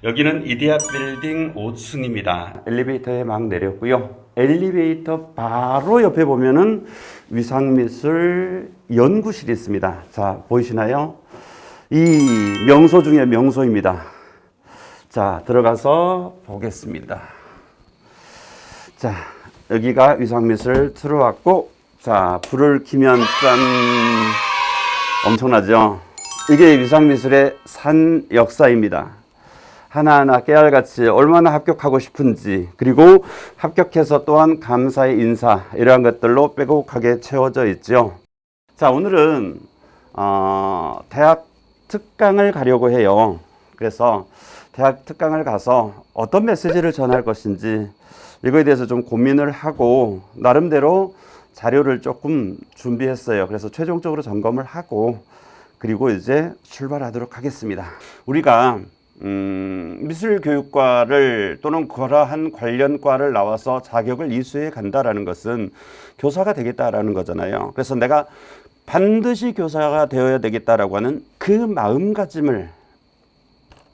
여기는 이디야 빌딩 5층입니다. 엘리베이터에 막 내렸고요. 엘리베이터 바로 옆에 보면은 위상미술 연구실이 있습니다. 자, 보이시나요? 이 명소 중에 명소입니다. 자, 들어가서 보겠습니다. 자, 여기가 위상미술 들어왔고, 자, 불을 켜면 짠! 엄청나죠? 이게 위상미술의 산 역사입니다. 하나하나 깨알같이 얼마나 합격하고 싶은지, 그리고 합격해서 또한 감사의 인사, 이러한 것들로 빼곡하게 채워져 있죠. 자, 오늘은 대학 특강을 가려고 해요. 그래서 대학 특강을 가서 어떤 메시지를 전할 것인지 이거에 대해서 좀 고민을 하고 나름대로 자료를 조금 준비했어요. 그래서 최종적으로 점검을 하고 그리고 이제 출발하도록 하겠습니다. 우리가 미술교육과를 또는 그러한 관련 과를 나와서 자격을 이수해 간다라는 것은 교사가 되겠다라는 거잖아요. 그래서 내가 반드시 교사가 되어야 되겠다라고 하는 그 마음가짐을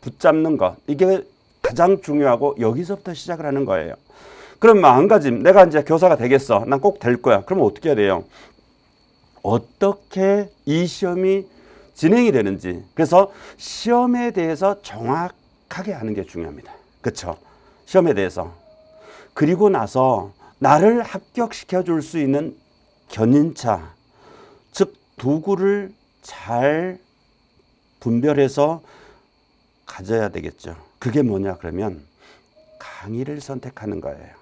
붙잡는 것, 이게 가장 중요하고 여기서부터 시작을 하는 거예요. 그럼 마음가짐, 내가 이제 교사가 되겠어, 난 꼭 될 거야. 그럼 어떻게 해야 돼요? 어떻게 이 시험이 진행이 되는지, 그래서 시험에 대해서 정확하게 아는 게 중요합니다. 그렇죠? 시험에 대해서. 그리고 나서 나를 합격시켜 줄 수 있는 견인차, 즉 도구를 잘 분별해서 가져야 되겠죠. 그게 뭐냐 그러면 강의를 선택하는 거예요.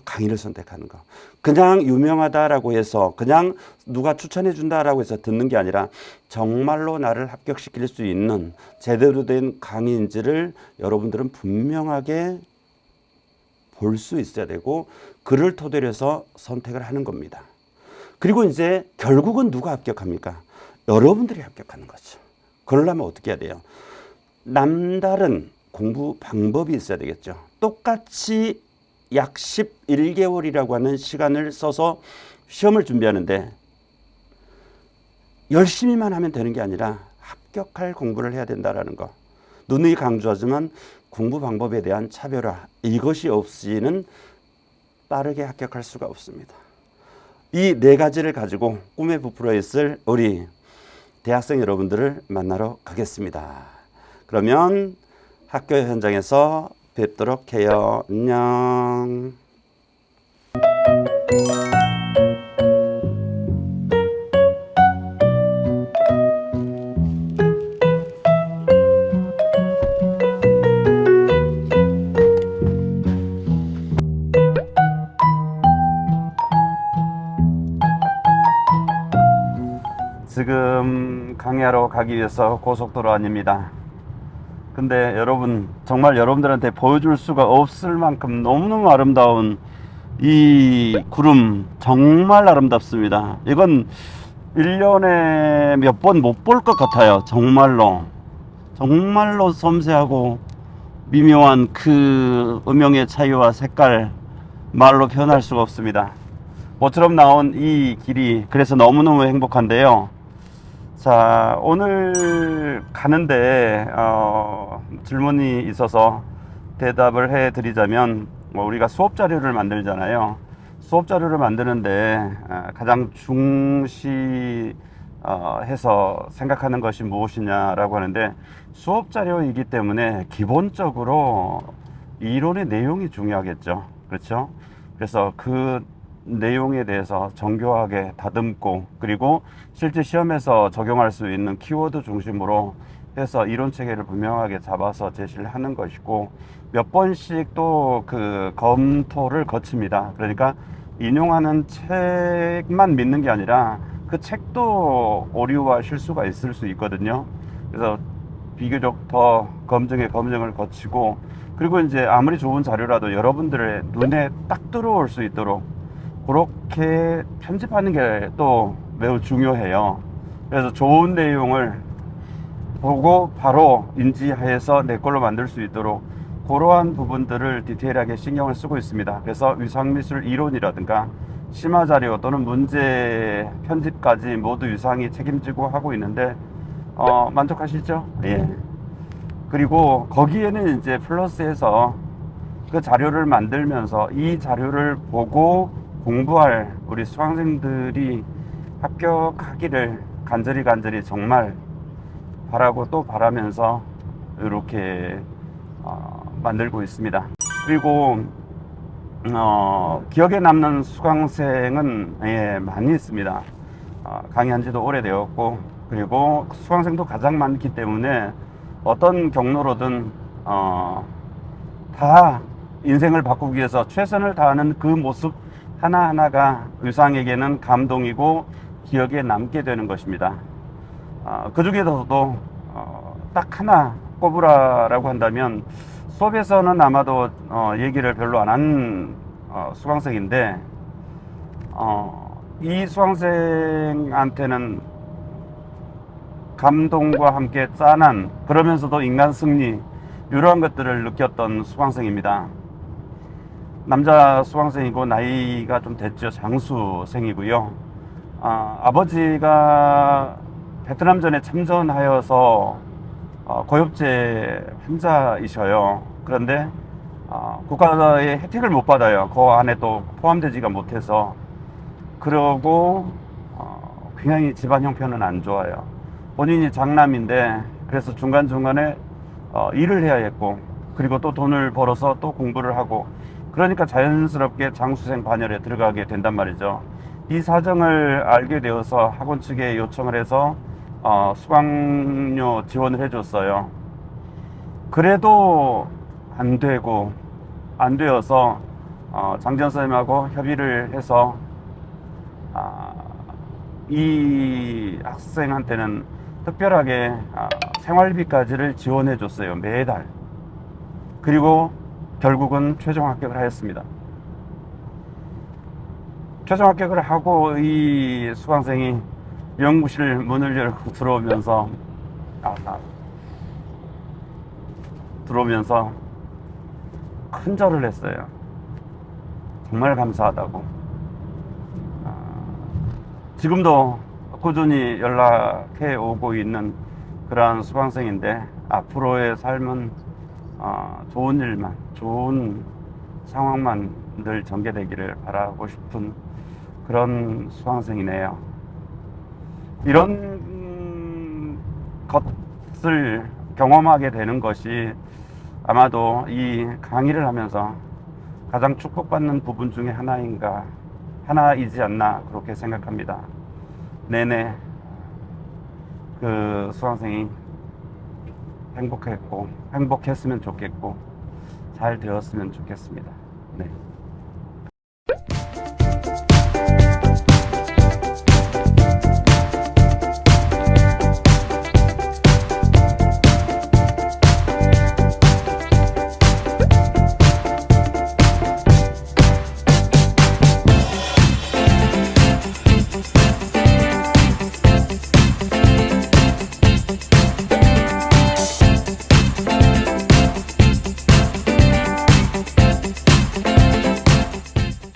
강의를 선택하는 거. 그냥 유명하다라고 해서 그냥 누가 추천해 준다라고 해서 듣는 게 아니라 정말로 나를 합격시킬 수 있는 제대로 된 강의인지를 여러분들은 분명하게 볼 수 있어야 되고 그를 토대로 해서 선택을 하는 겁니다. 그리고 이제 결국은 누가 합격합니까? 여러분들이 합격하는 거죠. 그러려면 어떻게 해야 돼요? 남다른 공부 방법이 있어야 되겠죠. 똑같이 약 11개월이라고 하는 시간을 써서 시험을 준비하는데 열심히만 하면 되는 게 아니라 합격할 공부를 해야 된다는 거. 누누이 강조하지만 공부 방법에 대한 차별화, 이것이 없이는 빠르게 합격할 수가 없습니다. 이 네 가지를 가지고 꿈에 부풀어 있을 우리 대학생 여러분들을 만나러 가겠습니다. 그러면 학교 현장에서 뵙도록 해요. 안녕. 지금 강의하러 가기 위해서 고속도로 아닙니다. 근데 여러분, 정말 여러분들한테 보여줄 수가 없을 만큼 너무너무 아름다운 이 구름, 정말 아름답습니다. 이건 1년에 몇 번 못 볼 것 같아요. 정말로 섬세하고 미묘한 그 음영의 차이와 색깔, 말로 표현할 수가 없습니다. 모처럼 나온 이 길이 그래서 너무너무 행복한데요. 자, 오늘 가는데 질문이 있어서 대답을 해 드리자면, 우리가 수업 자료를 만들잖아요. 수업 자료를 만드는데 가장 중시해서 생각하는 것이 무엇이냐라고 하는데, 수업 자료이기 때문에 기본적으로 이론의 내용이 중요하겠죠. 그렇죠? 그래서 그 내용에 대해서 정교하게 다듬고, 그리고 실제 시험에서 적용할 수 있는 키워드 중심으로 해서 이론 체계를 분명하게 잡아서 제시를 하는 것이고, 몇 번씩 또 그 검토를 거칩니다. 그러니까 인용하는 책만 믿는 게 아니라 그 책도 오류와 실수가 있을 수 있거든요. 그래서 비교적 더 검증을 거치고, 그리고 이제 아무리 좋은 자료라도 여러분들의 눈에 딱 들어올 수 있도록 그렇게 편집하는 게 또 매우 중요해요. 그래서 좋은 내용을 보고 바로 인지해서 내 걸로 만들 수 있도록 그러한 부분들을 디테일하게 신경을 쓰고 있습니다. 그래서 위상미술 이론이라든가 심화자료 또는 문제 편집까지 모두 위상이 책임지고 하고 있는데 만족하시죠? 예. 그리고 거기에는 이제 플러스해서 그 자료를 만들면서 이 자료를 보고 공부할 우리 수강생들이 합격하기를 간절히 정말 바라고 또 바라면서 이렇게 만들고 있습니다. 그리고 기억에 남는 수강생은 많이 있습니다. 강의한 지도 오래되었고, 그리고 수강생도 가장 많기 때문에 어떤 경로로든 다 인생을 바꾸기 위해서 최선을 다하는 그 모습 하나하나가 의상에게는 감동이고 기억에 남게 되는 것입니다. 그 중에서도 딱 하나 꼽으라라고 한다면, 수업에서는 아마도 얘기를 별로 안 한 수강생인데, 이 수강생한테는 감동과 함께 짠한, 그러면서도 인간 승리, 이러한 것들을 느꼈던 수강생입니다. 남자 수강생이고 나이가 좀 됐죠. 장수생이고요. 아버지가 베트남전에 참전하여서 고엽제 환자이셔요. 그런데 국가의 혜택을 못 받아요. 그 안에 또 포함되지가 못해서. 그러고 굉장히 집안 형편은 안 좋아요. 본인이 장남인데, 그래서 중간중간에 일을 해야 했고, 그리고 또 돈을 벌어서 또 공부를 하고, 그러니까 자연스럽게 장수생 반열에 들어가게 된단 말이죠. 이 사정을 알게 되어서 학원 측에 요청을 해서 수강료 지원을 해줬어요. 그래도 안 되고, 안 되어서 장지현 선생님하고 협의를 해서 이 학생한테는 특별하게 생활비까지를 지원해 줬어요. 매달. 그리고 결국은 최종 합격을 하였습니다. 최종 합격을 하고 이 수강생이 연구실 문을 열고 들어오면서 큰절을 했어요. 정말 감사하다고. 지금도 꾸준히 연락해 오고 있는 그러한 수강생인데, 앞으로의 삶은 좋은 일만, 좋은 상황만 늘 전개되기를 바라고 싶은 그런 수강생이네요. 이런 것을 경험하게 되는 것이 아마도 이 강의를 하면서 가장 축복받는 부분 중에 하나이지 않나, 그렇게 생각합니다. 내내 그 수강생이 행복했으면 좋겠고, 잘 되었으면 좋겠습니다. 네.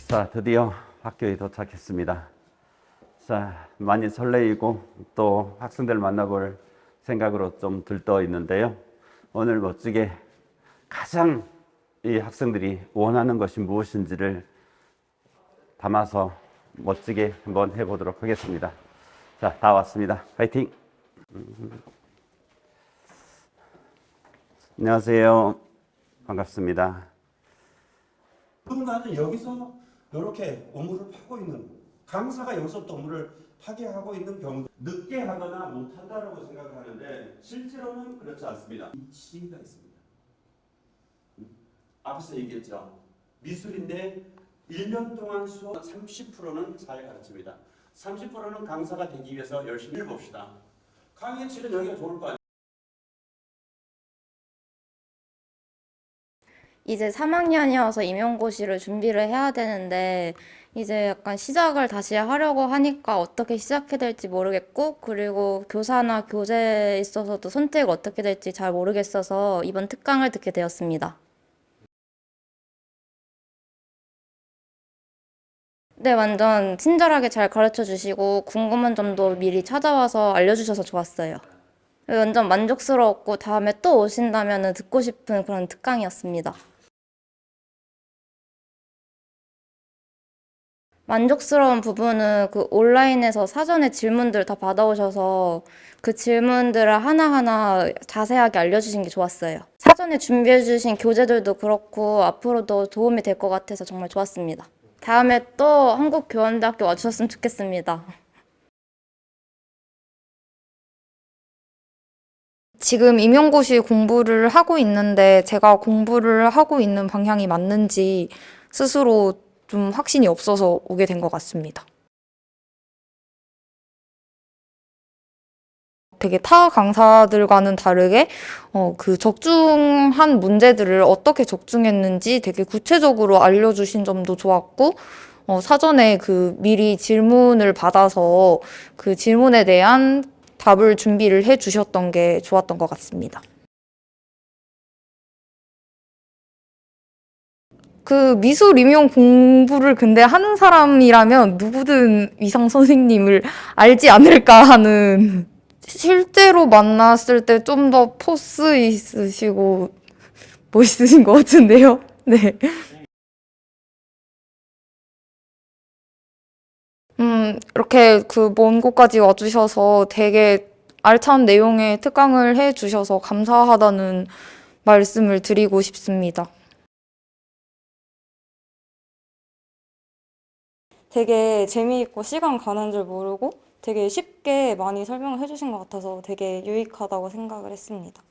자, 드디어 학교에 도착했습니다. 자, 많이 설레이고 또 학생들 만나볼 생각으로 좀 들떠 있는데요. 오늘 멋지게 가장 이 학생들이 원하는 것이 무엇인지를 담아서 멋지게 한번 해보도록 하겠습니다. 자, 다 왔습니다. 파이팅! 안녕하세요. 반갑습니다. 나는 여기서 이렇게 업무를 하고 있는, 강사가 여기서부터 업무를 하게 하고 있는 경우도 늦게 하거나 못한다라고 생각을 하는데, 실제로는 그렇지 않습니다. 이치가 있습니다. 앞에서 얘기했죠. 미술인데 1년 동안 수업 30%는 잘 가르칩니다. 30%는 강사가 되기 위해서 열심히 해봅시다. 강의 질은 여기가 좋을 거 아니에요. 이제 3학년이어서 임용고시를 준비를 해야 되는데, 이제 약간 시작을 다시 하려고 하니까 어떻게 시작해야 될지 모르겠고, 그리고 교사나 교재에 있어서도 선택을 어떻게 될지 잘 모르겠어서 이번 특강을 듣게 되었습니다. 네, 완전 친절하게 잘 가르쳐 주시고 궁금한 점도 미리 찾아와서 알려주셔서 좋았어요. 완전 만족스러웠고 다음에 또 오신다면 듣고 싶은 그런 특강이었습니다. 만족스러운 부분은 그 온라인에서 사전에 질문들 다 받아오셔서 그 질문들을 하나하나 자세하게 알려주신 게 좋았어요. 사전에 준비해주신 교재들도 그렇고 앞으로도 도움이 될 것 같아서 정말 좋았습니다. 다음에 또 한국교원대학교 와주셨으면 좋겠습니다. 지금 임용고시 공부를 하고 있는데 제가 공부를 하고 있는 방향이 맞는지 스스로 좀 확신이 없어서 오게 된 것 같습니다. 되게 타 강사들과는 다르게 그 적중한 문제들을 어떻게 적중했는지 되게 구체적으로 알려주신 점도 좋았고 사전에 그 미리 질문을 받아서 그 질문에 대한 답을 준비를 해 주셨던 게 좋았던 것 같습니다. 그 미술 임용 공부를 근데 하는 사람이라면 누구든 위상 선생님을 알지 않을까 하는 실제로 만났을 때 좀 더 포스 있으시고 멋있으신 것 같은데요. 네. 이렇게 그 먼 곳까지 와주셔서 되게 알찬 내용의 특강을 해주셔서 감사하다는 말씀을 드리고 싶습니다. 되게 재미있고 시간 가는 줄 모르고 되게 쉽게 많이 설명을 해주신 것 같아서 되게 유익하다고 생각을 했습니다.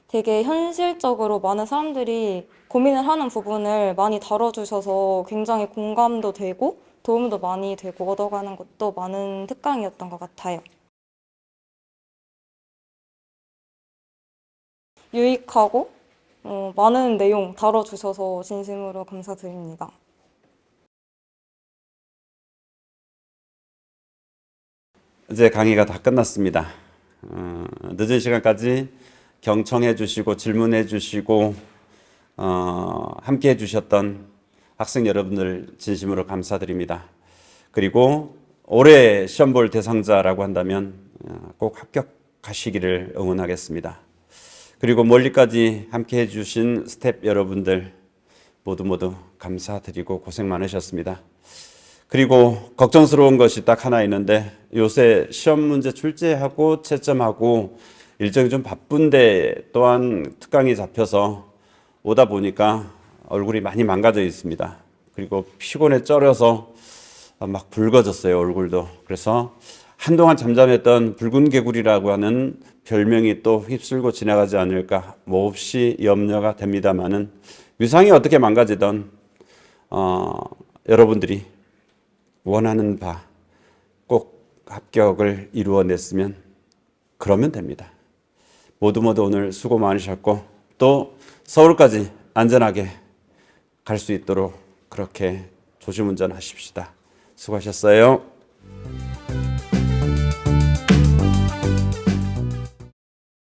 되게 현실적으로 많은 사람들이 고민을 하는 부분을 많이 다뤄주셔서 굉장히 공감도 되고 도움도 많이 되고 얻어가는 것도 많은 특강이었던 것 같아요. 유익하고 많은 내용 다뤄주셔서 진심으로 감사드립니다. 이제 강의가 다 끝났습니다. 늦은 시간까지 경청해 주시고 질문해 주시고 함께 해 주셨던 학생 여러분들 진심으로 감사드립니다. 그리고 올해 시험 볼 대상자라고 한다면 꼭 합격하시기를 응원하겠습니다. 그리고 멀리까지 함께 해 주신 스텝 여러분들 모두 감사드리고 고생 많으셨습니다. 그리고 걱정스러운 것이 딱 하나 있는데 요새 시험 문제 출제하고 채점하고 일정이 좀 바쁜데 또한 특강이 잡혀서 오다 보니까 얼굴이 많이 망가져 있습니다. 그리고 피곤에 쩔어서 막 붉어졌어요, 얼굴도. 그래서 한동안 잠잠했던 붉은 개구리라고 하는 별명이 또 휩쓸고 지나가지 않을까 몹시 염려가 됩니다만은 위상이 어떻게 망가지던 여러분들이 원하는 바 꼭 합격을 이루어냈으면 그러면 됩니다. 모두 오늘 수고 많으셨고 또 서울까지 안전하게 갈 수 있도록 그렇게 조심운전하십시다. 수고하셨어요.